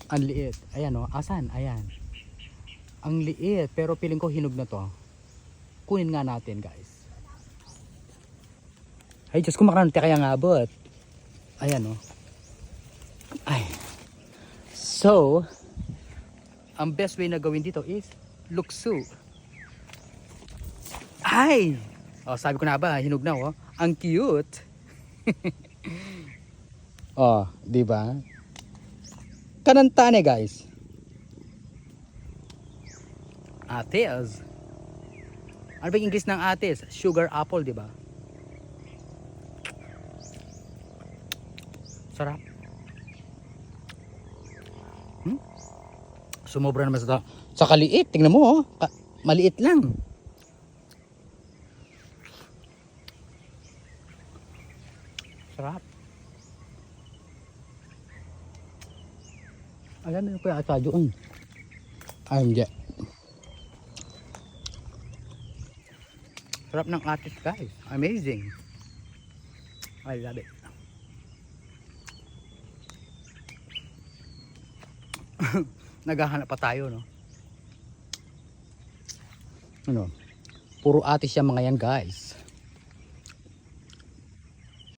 Ang liit. Ayan o. Asan? Ayan. Ang liit. Pero piling ko hinog na to. Kunin nga natin guys. Ay Diyos ko, makarante kaya nga abot. Ayan o. Ay. So, ang best way na gawin dito is lukso. Ay! Oh, sabi ko na ba, hinog na oh. Ang cute. Oh, di ba? Kanantane guys. Ates. Ano ba yung English ng ates? Sugar apple, di ba? Sarap. Sumobra naman sa kaliit. Tingnan mo oh. Maliit lang. Sarap. Alam mo ko yung atado. Ay, hindi. Sarap ng atis guys. Amazing. I love it. Naghahanap pa tayo, no? Ano? Puro atis yung mga yan guys.